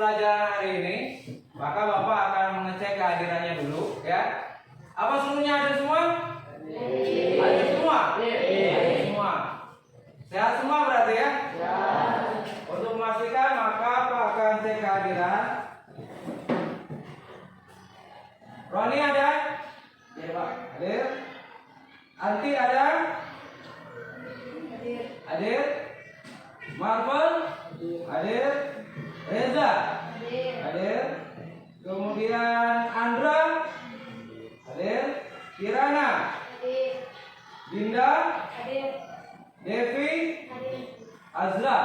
pelajaran hari ini, maka Bapak akan mengecek kehadirannya dulu, ya. Apa seluruhnya ada semua? Ada semua? Ada semua. Sehat semua berarti ya? Untuk memastikan maka Pak akan cek kehadiran. Roni ada? Ya Pak. Hadir. Anti ada? Hadir. Marvel? Hadir. Reza? Hadir. Kemudian Andra? Hadir. Kirana? Dinda? Devi? Azra?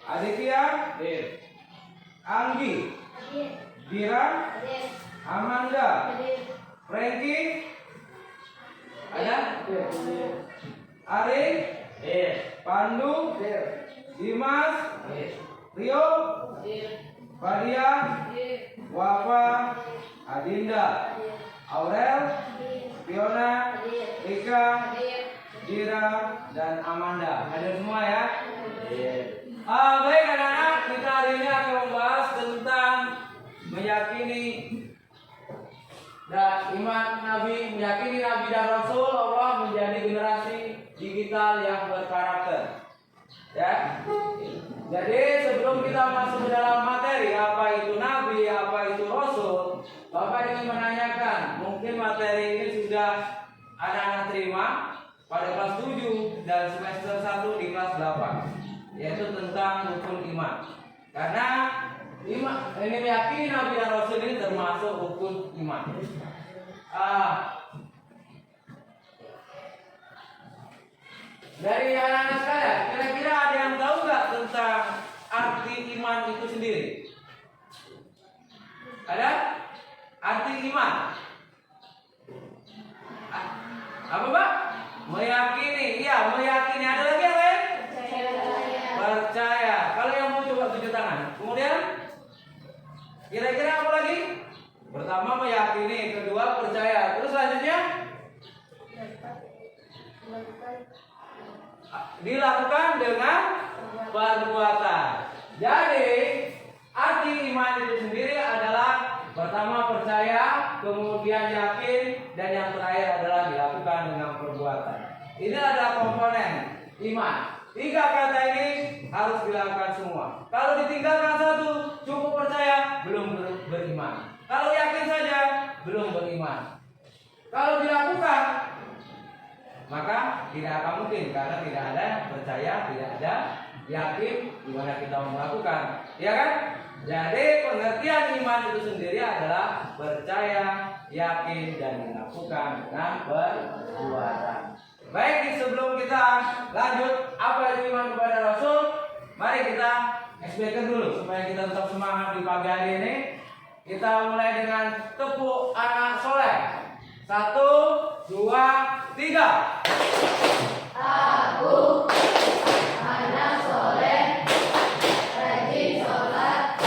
Aditya? Anggi? Dira? Amanda? Frankie? Ada? Ari? Pandu? Dimas? Rio? Fadia? Wafa? Adinda? Aurel? Fiona? Rika? Dira? Dan Amanda. Hadir semua ya? Baik anak-anak, kita hari ini akan membahas tentang meyakini dan iman Nabi, meyakini Nabi dan Rasul Allah menjadi generasi digital yang berkarakter. Ya. Jadi sebelum kita masuk ke dalam materi apa itu Nabi, apa itu Rasul, Bapak ingin menanyakan, mungkin materi ini sudah anak-anak terima pada kelas 7 dan semester 1 di kelas 8, yaitu tentang rukun iman. Karena iman ini meyakini Nabi dan Rasul ini termasuk rukun iman. Dari anak-anak sekalian, kira-kira ada yang tahu nggak tentang arti iman itu sendiri? Ada? Arti iman? Apa Pak? Meyakini, iya meyakini. Ada lagi apa ya? Percaya. Kalau yang mau coba tunjuk tangan. Kemudian, kira-kira apa lagi? Pertama meyakini, kedua percaya. Terus selanjutnya dilakukan dengan perbuatan. Jadi arti iman itu sendiri adalah pertama percaya, kemudian yakin, dan yang terakhir adalah dilakukan dengan perbuatan. Ini adalah komponen iman. 3 kata ini harus dilakukan semua. Kalau ditinggalkan satu, cukup percaya, belum beriman. Kalau yakin saja, belum beriman. Kalau dilakukan, maka tidak akan mungkin, karena tidak ada percaya, tidak ada yakin, gimana kita mau melakukan, ya kan? Jadi pengertian iman itu sendiri adalah percaya, yakin, dan melakukan dengan perbuatan. Baik, sebelum kita lanjut apa itu iman kepada Rasul, mari kita SBK dulu supaya kita tetap semangat di pagi hari ini. Kita mulai dengan tepuk anak soleh. 1, 2, 3. Aku anak soleh, rajin sholat,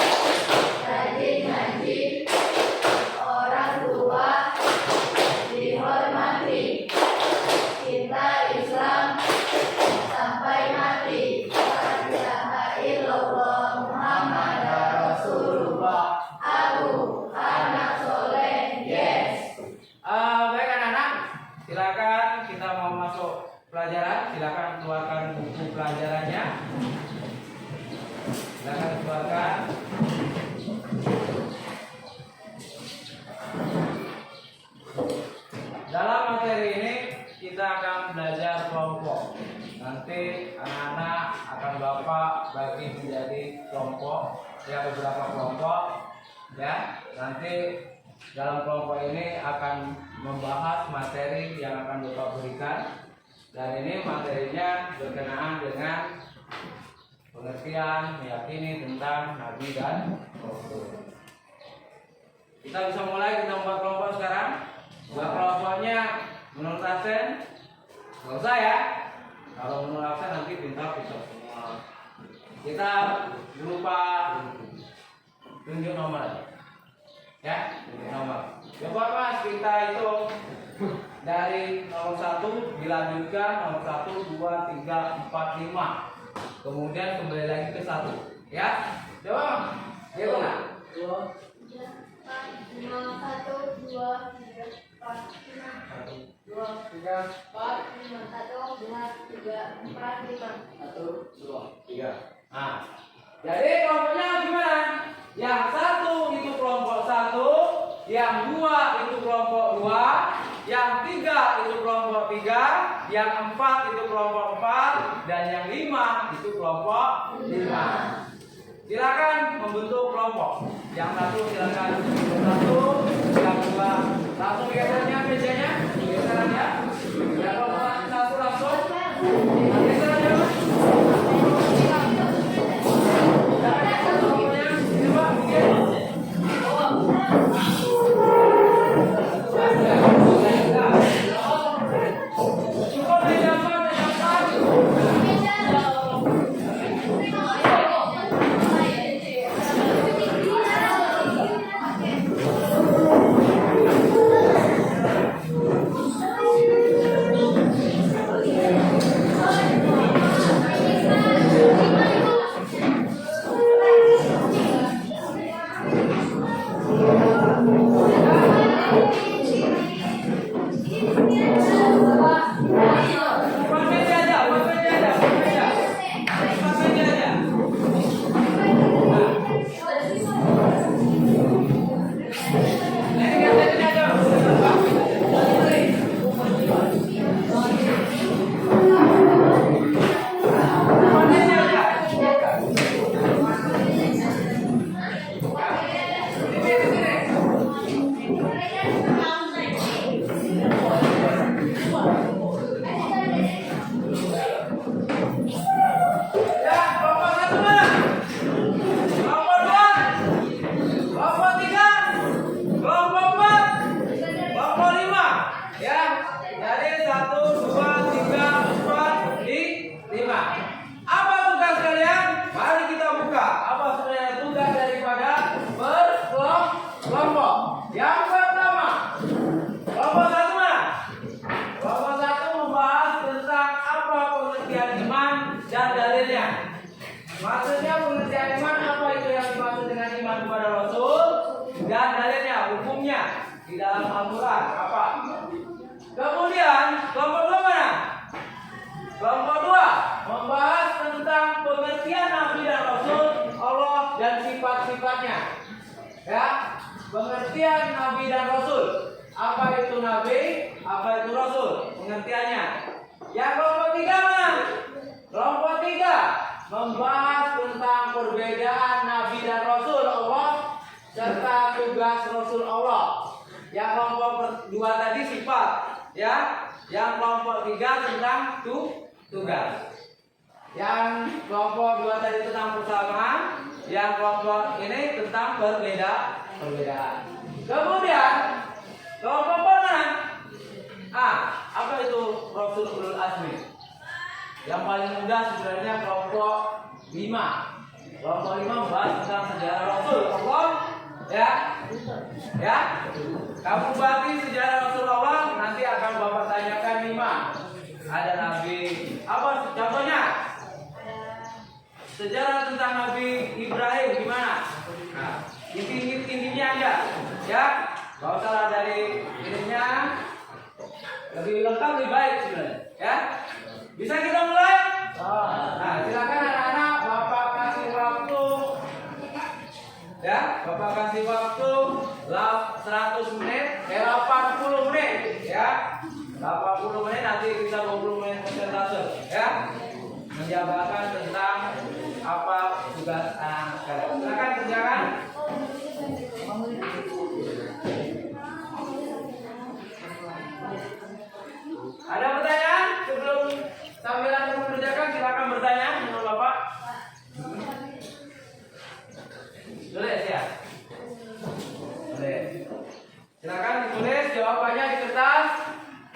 rajin ngaji, orang tua dihormati, cinta Islam sampai mati. La ilaha illallah Muhammad Rasulullah. Aku anak soleh, yes. Baik anak-anak, silakan kita mau masuk pelajaran. Silakan keluarkan buku pelajarannya. Silakan keluarkan. Dalam materi ini kita akan belajar kelompok. Nanti anak-anak akan Bapak bagi menjadi kelompok, ya beberapa kelompok. Ya, nanti dalam kelompok ini akan membahas materi yang akan Bapak berikan. Dan ini materinya berkenaan dengan pengertian meyakini tentang Nabi dan Rasul. Kita bisa mulai, kita membuat kelompok sekarang. Buat kelompoknya menurut absen, nggak usah ya. Kalau menurut absen nanti pintar semua. Kita berupa tunjuk nomor. Ya, nomor. Coba Mas, kita itu dari nomor 1 dilanjutkan nomor 1, 2, 3, 4, 5. Kemudian kembali lagi ke 1. Ya, coba Hitung nggak? 1, 2, 3. Nah, jadi kelompoknya gimana? Yang 1 itu kelompok 1, yang 2 itu kelompok 2, yang 3 itu kelompok 3, yang 4 itu kelompok 4, dan yang 5 itu kelompok 5. Silakan membentuk kelompok. Yang 1 silakan bentuk 1, yang 2 langsung gesernya mejanya, geseran ya. Yang kelompok 1 langsung geseran ya. Maksudnya pengertian iman apa itu yang dimaksud dengan iman kepada Rasul dan dalilnya, hukumnya di dalam Al-Quran apa? Kemudian kelompok 2 mana? Kelompok 2 membahas tentang pengertian Nabi dan Rasul, Allah dan sifat-sifatnya. Ya, pengertian Nabi dan Rasul. Apa itu Nabi? Apa itu Rasul? Pengertiannya. Yang kelompok 3 mana? Kelompok 3 membahas tentang perbedaan Nabi dan Rasul Allah serta tugas Rasul Allah. Yang kelompok 2 tadi sifat, ya. Yang kelompok 3 tentang tugas. Yang kelompok 2 tadi tentang persamaan, yang kelompok ini tentang perbedaan. Kemudian kelompok mana? Apa itu Rasul Ulul Azmi? Yang paling mudah sebenarnya kelompok 5. Kelompok 5 membahas tentang sejarah Rasul Allah, ya. Ya. Kamu bagi sejarah Rasulullah, nanti akan Bapak tanyakan 5. Ada Nabi, apa contohnya? Sejarah tentang Nabi Ibrahim gimana? Nah, intinya aja, ya. Gak usah dari ininya, lebih lengkap lebih baik sebenarnya, ya. Bisa kita mulai? Nah, silakan anak-anak, Bapak kasih waktu. Ya, Bapak kasih waktu 100 menit, 80 menit, ya. 80 menit nanti kita 20 menit presentase, ya. Menjabarkan tentang apa tugas anak-anak sekalian. Silakan kerjakan. Ada pertanyaan sebelum sambil anda mengerjakan? Silakan bertanya menurut Bapak. Tulis ya. Tulis. Silakan ditulis jawabannya di kertas.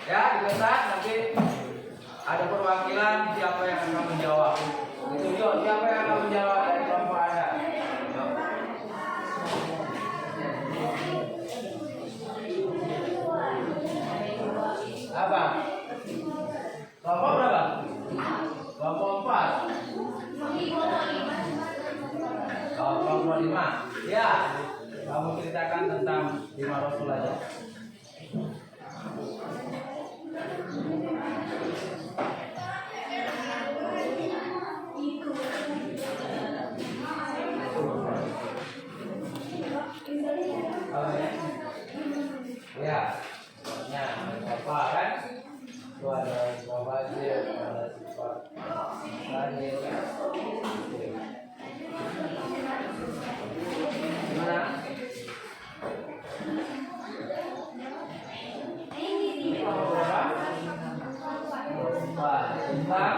Ya, di kertas nanti ada perwakilan siapa yang akan menjawab. Ditunjuk siapa yang akan menjawab dari kelompok Anda. Kamu ceritakan tentang 5 rasul aja. Ya, pokoknya apa kan? Itu ada berapa sih? Ada sifat lahir kan? Gimana? Tentang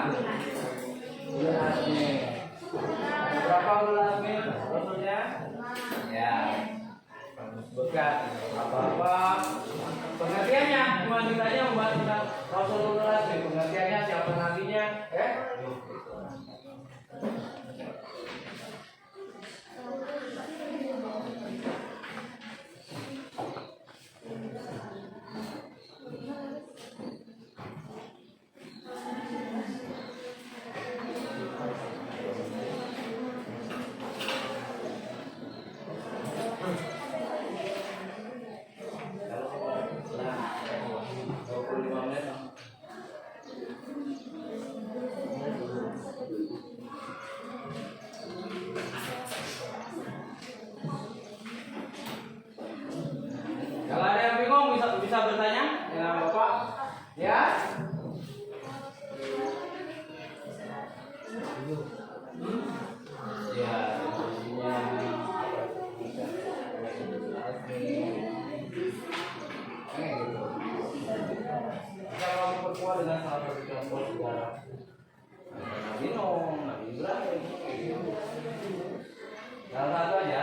ulul azmi. Ada berapa ulul azmi rasulnya? Ya, sebutkan apa-apa pengertiannya. Cuma ditanya membahas tentang rasul ulul azmi, pengertiannya, siapa nabinya, ya? Kalau ada yang bingung bisa bertanya dengan Bapak. Ya. Ya, isinya gitu. Kita mau perkuat dengan salah satu contoh sejarah. Nabi Nuh, Nabi Ibrahim. Salah satu aja.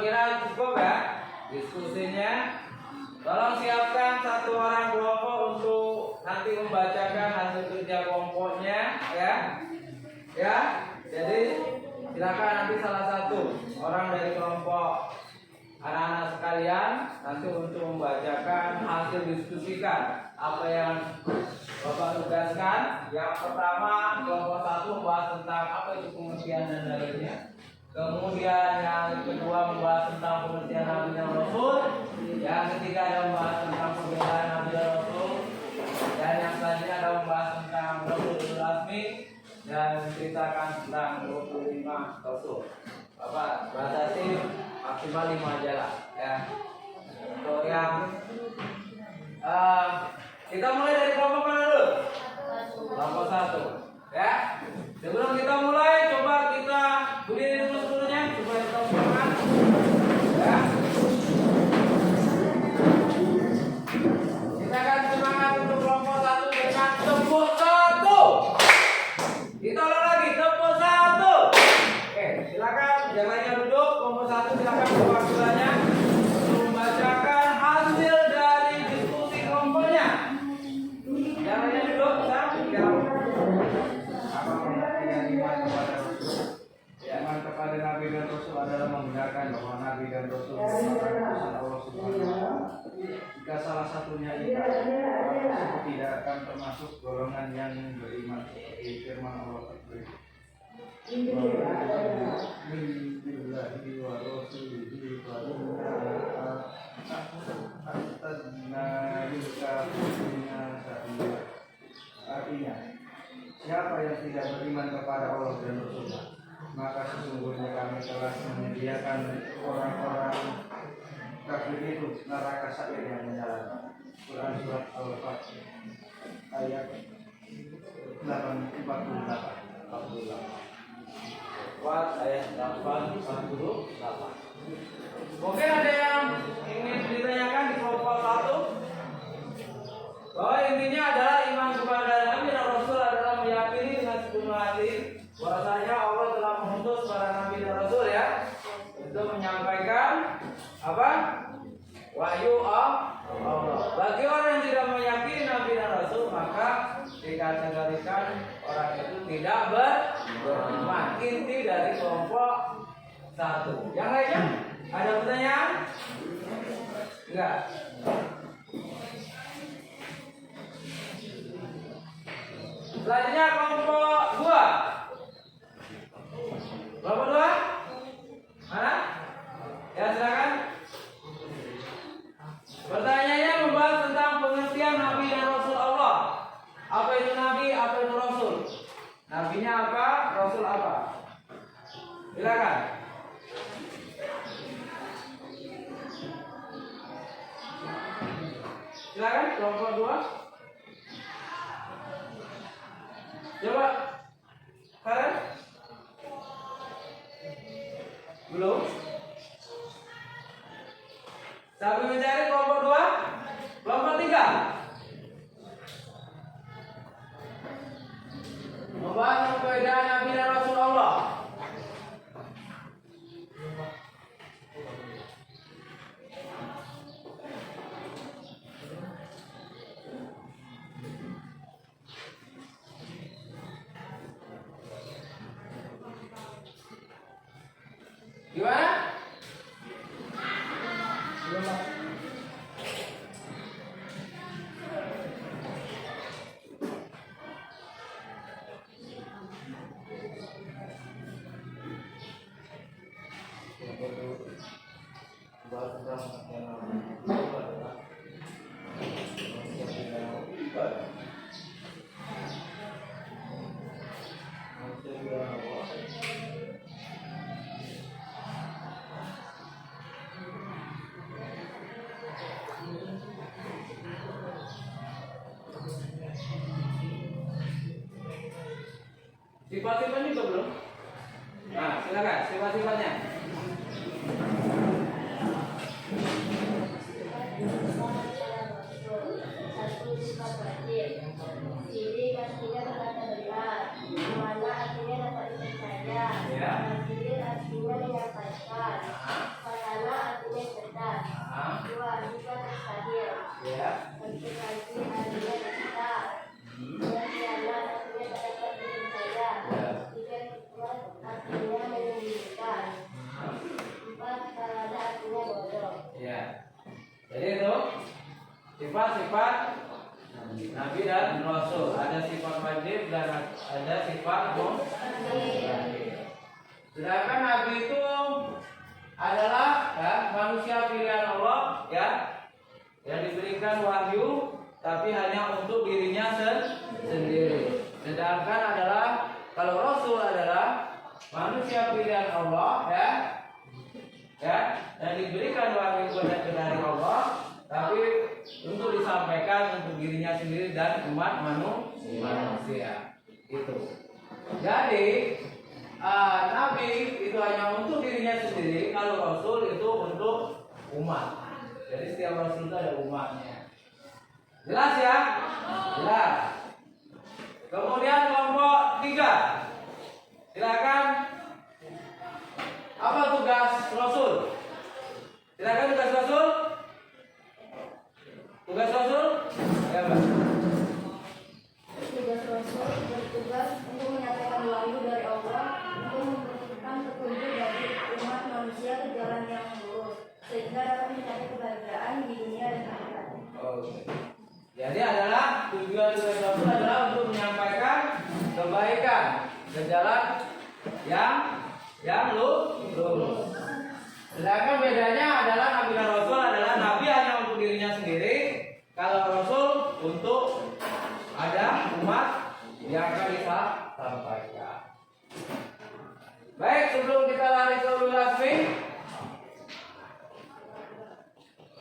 kira cukup ya diskusinya. Tolong siapkan satu orang kelompok untuk nanti membacakan hasil kerja kelompoknya ya. Ya. Jadi silakan nanti salah satu orang dari kelompok anak-anak sekalian nanti untuk membacakan hasil diskusikan apa yang Bapak tugaskan. Yang pertama kelompok 1 membahas tentang apa itu pengertian dan dalilnya. Kemudian yang kedua membahas tentang pengertian Nabi dan Rasul. Yang ketiga adalah membahas tentang perbedaan Nabi dan Rasul. Dan yang selanjutnya adalah membahas tentang Rasulul Asmi dan menceritakan tentang 25 Rasul. Bapak batasi maksimal 5 aja lah ya. Untuk yang kita mulai dari kelompok mana dulu? Kelompok 1 ya. Sebelum kita mulai coba kita berdiri dulu sebelumnya supaya kita semangat ya. Kita akan semangat untuk kelompok 1 dengan tepuk 1. Kita ulang lagi tepuk 1. Oke, silakan jalannya duduk. Kelompok 1 silakan buka gulanya untuk membacakan hasil dari diskusi kelompoknya. Jalannya duduk, apa pengertian iman kepada Rasul? Iman kepada Nabi dan Rasul adalah membenarkan bahwa Nabi dan Rasul merupakan utusan Allah Subhanahu wa Ta'ala. Jika salah satunya tidak, orang tersebut tidak akan termasuk golongan yang beriman seperti firman Allah tersebut. Artinya, siapa yang tidak beriman kepada Allah dan Rasulnya, maka sesungguhnya kami telah menyediakan orang-orang kafir itu neraka sa'ir yang menyala. Quran surat Al-Fatih ayat 48. Kuat ayat 48. Mungkin ada yang ingin ditanyakan di kelompok 1 bahwa intinya adalah iman kepada Nabi dan Rasul adalah meyakini dengan sepenuh hati bahwasanya Allah telah mengutus para Nabi dan Rasul ya untuk menyampaikan apa? Wahyu Allah. Bagi orang yang tidak meyakini Nabi dan Rasul maka dikategorikan orang itu tidak beriman. Inti dari kelompok 1. Yang lainnya ada pertanyaan? Enggak. Selanjutnya kelompok 2. Kelompok 2? Mana? Ya silakan. Pertanyaannya membahas tentang pengertian Nabi dan Rasul Allah. Apa itu Nabi? Apa itu Rasul? Nabinya apa? Rasul apa? Silakan. Silakan kelompok 2. Coba kalian belum sampai mencari kelompok 2, kelompok 3 membahas perbedaan Nabi dan Rasul Allah. Gimana? Sifat-sifatnya juga belum? Nah, silakan sifat-sifatnya. Satu sifat wajib. Ciri pastinya berkata benar. Mana artinya dapat dipercaya. Ciri artinya menyampaikan. Pada Ya. Untuk haji artinya besar. Dan kiamat artinya terdapat dipercaya. Tiga hikmat artinya menyembuhkan. Empat parada artinya bodoh. Ya. Jadi itu sifat-sifat Nabi dan Rasul. Ada sifat wajib dan ada sifat mustahil. Sedangkan Nabi itu adalah ya, manusia pilihan Allah ya, yang diberikan wahyu tapi hanya untuk dirinya sendiri. Sedangkan adalah kalau Rasul adalah manusia pilihan Allah ya, yang diberikan wahyu dari Allah tapi untuk disampaikan untuk dirinya sendiri dan umat manusia itu. Jadi Nabi itu hanya untuk dirinya sendiri, kalau Rasul itu untuk umat. Jadi setiap Rasul itu ada umatnya. Jelas ya? Jelas. Kemudian kelompok 3. Silakan. Apa tugas Rasul? Silakan tugas Rasul. Tugas Rasul? Ya, Mbak. Tugas Rasul bertugas untuk menyampaikan wahyu dari Allah untuk memberikan petunjuk bagi umat manusia ke jalan yang lurus sehingga dapat mencapai kebahagiaan di dunia dan akhirat. Oke. Jadi adalah tujuan tugas Rasul adalah untuk menyampaikan kebaikan ke jalan yang lurus. Sedangkan bedanya adalah Nabi dan Rasul adalah Nabi hanya untuk dirinya sendiri, kalau Rasul untuk ada umat yang akan kita sampaikan. Baik, sebelum kita lari ke ulul azmi,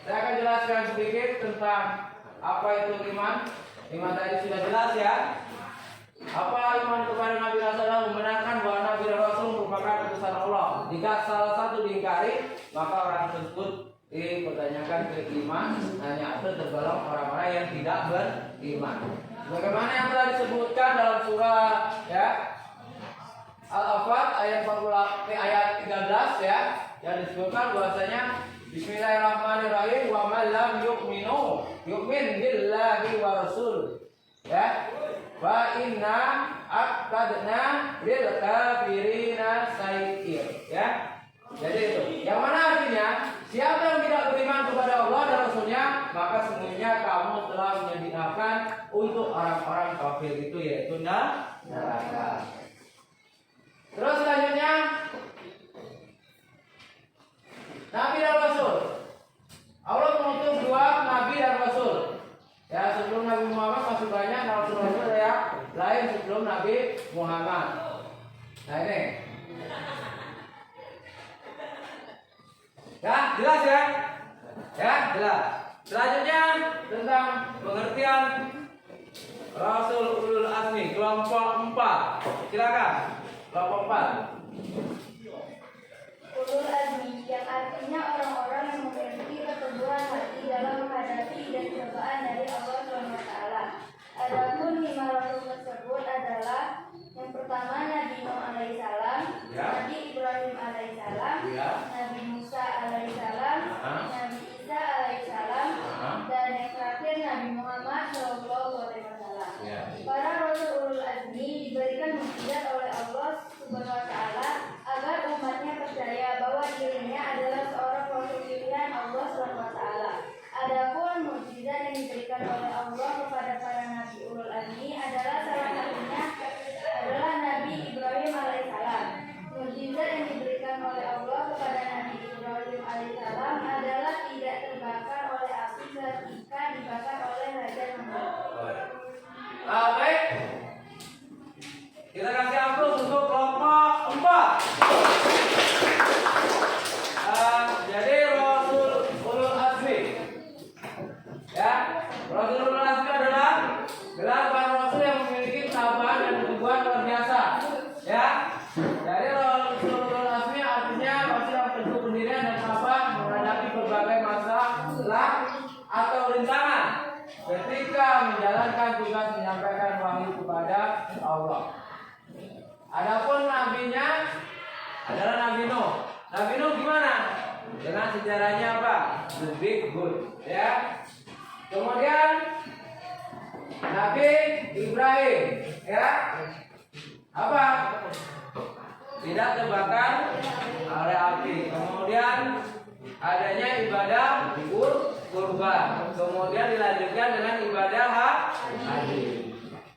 saya akan jelaskan sedikit tentang apa itu iman. Iman tadi sudah jelas ya. Apa iman kepada Nabi Rasulullah? Membenarkan bahwa Nabi dan Rasul merupakan utusan Allah. Jika salah satu diingkari, maka orang tersebut dipertanyakan keiman, hanya itu tergolong orang-orang yang tidak beriman. Bagaimana yang telah disebutkan dalam surah ya Al-Afat ayat 40 ayat 13 ya, yang disebutkan bahwasanya Bismillahirrahmanirrahim wa man lam yu'min billahi wa rasul ya wa inna aqtadna lil kafirina sayyir ya. Jadi itu yang mana artinya siapa yang tidak beriman kepada Allah dan Rasulnya, maka sesungguhnya kamu telah menyediakan untuk orang-orang kafir itu yaitu neraka. Terus selanjutnya Nabi dan Rasul. Allah mengutus 2 Nabi dan Rasul. Ya, sebelum Nabi Muhammad masih banyak Rasul-Rasul yang lain sebelum Nabi Muhammad. Nah ini. Ya, jelas ya? Ya, jelas. Selanjutnya tentang pengertian Rasul ulul azmi kelompok 4. Silakan. Kelompok 4. Ulul azmi yang artinya orang-orang yang memiliki keteguhan hati dalam menghadapi dan cobaan dari Allah SWT. Adapun 5 rasul tersebut adalah yang pertama Nabi Nuh alaihissalam, Ya. Nabi Ibrahim alaihissalam, Ya. Nabi Musa alaihissalam, Nabi Isa alaihissalam, dan yang terakhir Nabi Muhammad SAW. Ya. Para rasul ulul azmi diberikan mukjizat oleh Allah SWT agar umatnya percaya bahwa dirinya adalah seorang rasul pilihan Allah SWT. Adapun mukjizat yang diberikan oleh Allah kepada para nabi ulul azmi adalah salah satunya adalah Nabi Ibrahim alaihissalam. Mukjizat yang diberikan oleh Allah kepada Nabi Ibrahim alaihissalam adalah tidak terbakar oleh api ketika dibakar oleh Raja Namrud. Baik. Kita kasih amplop untuk kelompok 4. Jadi Rasul ulul azmi. Ya, Rasul ulul azmi adalah gelar para rasul yang memiliki ketabahan dan keteguhan luar biasa. Ya. Jadi Rasul ulul azmi artinya rasul yang teguh pendirian dan sabar menghadapi berbagai masalah atau rintangan ketika menjalankan tugas menyampaikan wahyu kepada Allah. Adapun nabinya adalah Nabi Nuh. Nabi Nuh gimana? Dengan sejarahnya apa? The Big Good, ya. Kemudian Nabi Ibrahim, ya. Apa? Tidak terbakar oleh api. Kemudian adanya ibadah kurban. Kemudian dilanjutkan dengan ibadah haji.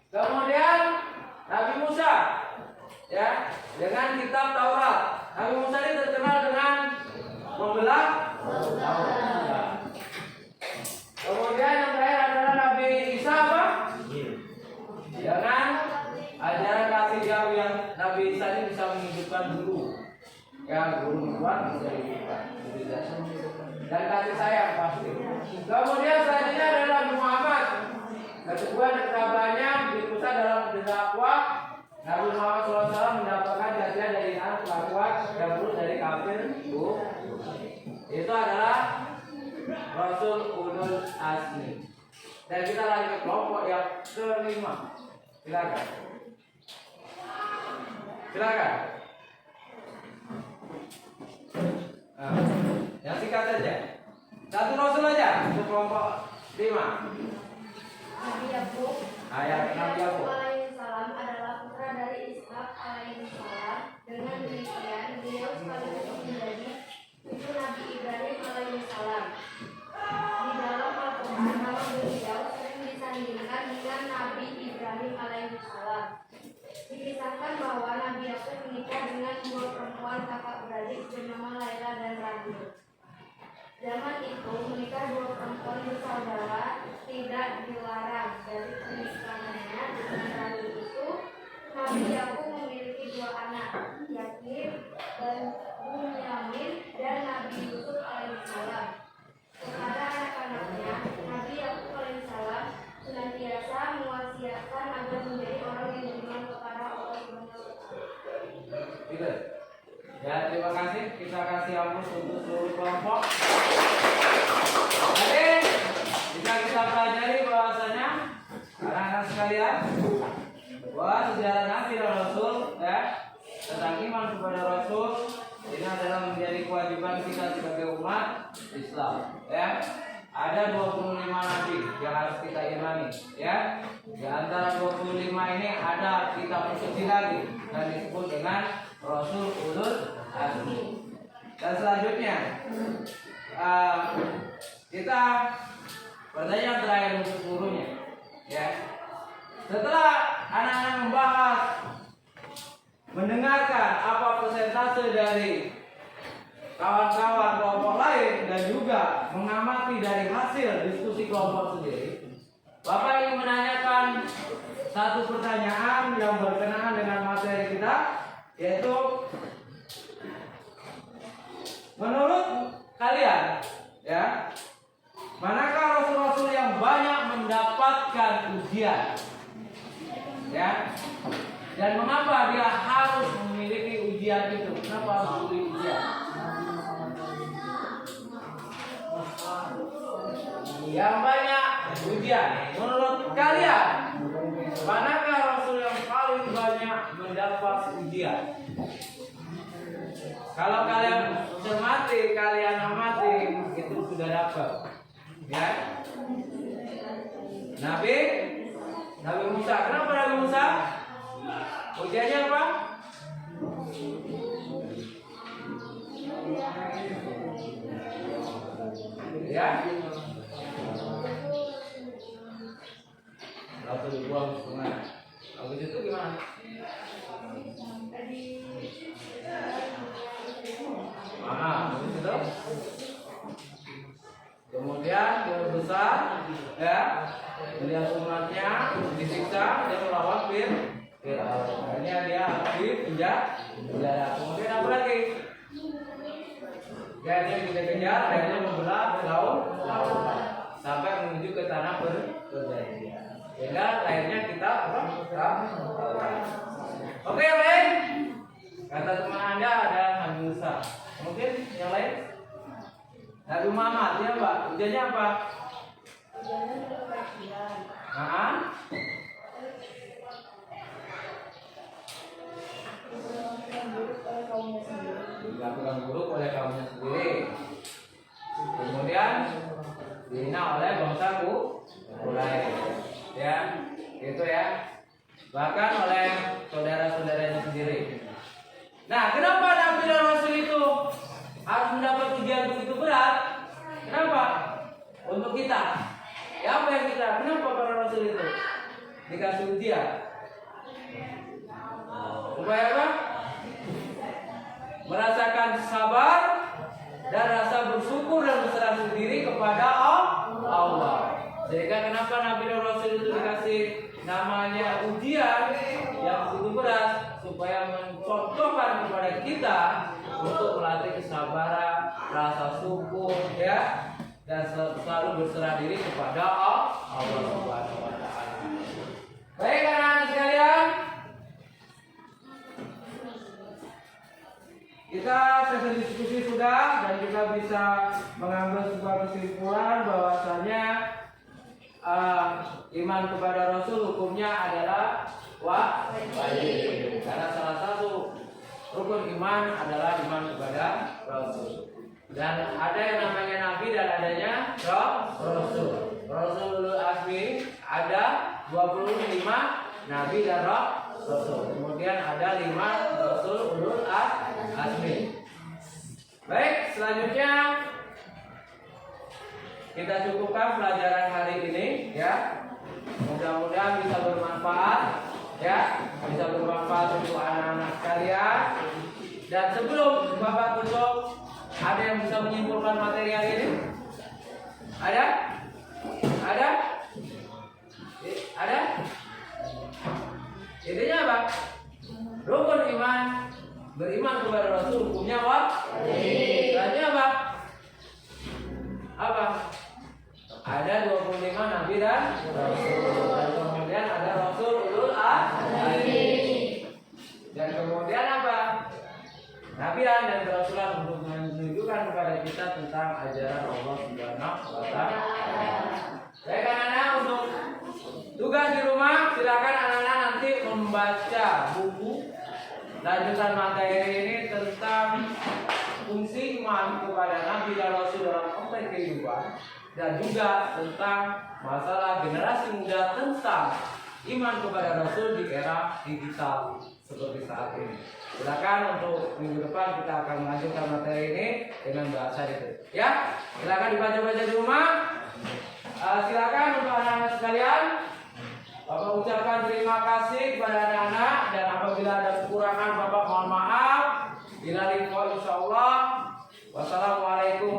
Kemudian Nabi Musa, ya, dengan kitab Taurat. Nabi Musa ini terkenal dengan membelah Taurat. Kemudian yang terakhir adalah Nabi Isa, apa? Dengan ajaran kasih jauh yang Nabi Isa ini bisa menghidupkan guru. Ya, guru Tuhan bisa dihidupkan. Dan kasih sayang pasti. Kemudian selanjutnya adalah Nabi Muhammad. Kedua kabarnya dipusat dalam dakwah. Nabi Muhammad SAW mendapatkan jadian dari anak pelakuan yang lulus dari kafir. Itu adalah Rasul Ulul Azmi. Dan kita lanjut ke kelompok yang kelima. Silakan. Silakan. Nah, yang singkat saja. Satu Rasul aja untuk kelompok 5. Nabi Yakub. Ayat Nabi Yakub Alaihissalam adalah putra dari Ishak Alaihissalam. Dengan demikian beliau sekaligus menjadi cucu Nabi Ibrahim Alaihissalam. Di dalam Al-Quran nama beliau sering disandingkan dengan Nabi Ibrahim Alaihissalam. Dikisahkan bahwa Nabi Yakub menikah dengan dua perempuan kakak beradik bernama Laila dan Rahil. Zaman itu menikah dua perempuan bersaudara tidak dilarang. Dari pernikahannya dengan Rahil itu Nabi Yakub memiliki dua anak, Yakub dan Bunyamin, dan Nabi Yusuf alaihissalam. Kepada anak-anaknya, Nabi Yakub alaihissalam senantiasa mewasiatkan agar menjadi orang yang beriman kepada Allah Subhanahu wa Ta'ala. Gitu. Ya, terima kasih. Kita kasih ampun untuk seluruh kelompok. Jadi bisa kita pelajari bahwasanya anak-anak sekalian, bahwa sejarah Nabi dan Rasul, ya, tentang iman kepada Rasul ini adalah menjadi kewajiban kita sebagai umat Islam. Ya, ada 25 nabi yang harus kita imani. Ya, di antara 25 ini ada kita persepsi lagi dan disebut dengan Rasul Ulul Azmi. Dan selanjutnya kita pertanyaan terakhir untuk seluruhnya. Ya, setelah anak-anak membahas, mendengarkan apa persentase dari kawan-kawan kelompok lain dan juga mengamati dari hasil diskusi kelompok sendiri, Bapak ingin menanyakan satu pertanyaan yang berkenaan dengan materi kita, yaitu menurut kalian, ya, manakah rasul-rasul yang banyak mendapatkan ujian? Ya, dan mengapa dia harus memiliki ujian itu? Kenapa harus memiliki ujian? Yang banyak ujian. Menurut kalian, manakah rasul yang paling banyak mendapat ujian? Kalau kalian cermati, kalian amati, itu sudah dapat. Ya, Nabi Musa. Kenapa Nabi Musa? Ujiannya apa? Ya. Lalu dibuang ke sungai. Habis itu gimana? Habis itu? Kemudian dia besar, ya, melihat umatnya disiksa, dia melawan Fir'aun. Akhirnya dia dipenjara. Kemudian apa lagi? Akhirnya dikejar, akhirnya membelah laut sampai menuju ke tanah perjanjian. Sehingga akhirnya kita apa? Oke, yang lain? Kata teman Anda ada Nabi Musa. Mungkin yang lain? Nabi Muhammad, ya Pak. Ujiannya apa? Ujiannya kepercayaan. Dilakukan buruk oleh kaumnya sendiri. Kemudian dihina oleh bangsa Rasul itu dikasih ujian? Supaya apa? Merasakan sabar dan rasa bersyukur dan berserah diri kepada Allah. Sehingga kenapa Nabi dan Rasul itu dikasih namanya ujian yang begitu berat, supaya mencontohkan kepada kita untuk melatih kesabaran, rasa syukur, ya, dan selalu berserah diri kepada Allah Subhanahu wa taala. Baik anak-anak sekalian, kita sesi diskusi sudah dan kita bisa mengambil sebuah kesimpulan bahwasanya iman kepada Rasul hukumnya adalah wajib. Karena salah satu rukun iman adalah iman kepada Rasul. Dan ada yang namanya Nabi dan adanya Rasul. Rasulul Azmi ada 25 Nabi dan Rasul. Kemudian ada 5 Rasul Ulul Azmi. Baik, selanjutnya kita cukupkan pelajaran hari ini, ya. Mudah-mudahan bisa bermanfaat, ya, bisa bermanfaat untuk anak-anak sekalian. Dan sebelum Bapak tutup, ada yang bisa menyimpulkan materi hari ini? Ada? Ada? Ada? Intinya apa? Rukun iman, beriman kepada Rasul hukumnya wajib. Selanjutnya apa? Apa? Ada 25 Nabi dan Rasul. Dan kemudian ada Rasul Ulul Azmi. Dan kemudian apa? Nabian dan kerasulan untuk menunjukkan kepada kita tentang ajaran Allah Subhanahu wa taala. Baik anak-anak, untuk tugas di rumah silakan anak-anak nanti membaca buku lanjutan materi ini tentang fungsi iman kepada Nabi dan Rasul dalam konteks kehidupan, dan juga tentang masalah generasi muda tentang iman kepada Rasul di era digital seperti saat ini. Silakan untuk minggu depan kita akan melanjutkan materi ini dengan bahasa itu. Ya, silakan dibaca-baca di rumah. Silakan untuk anak-anak sekalian, Bapak ucapkan terima kasih kepada anak-anak, dan apabila ada kekurangan Bapak mohon maaf. Insyaallah. Wassalamualaikum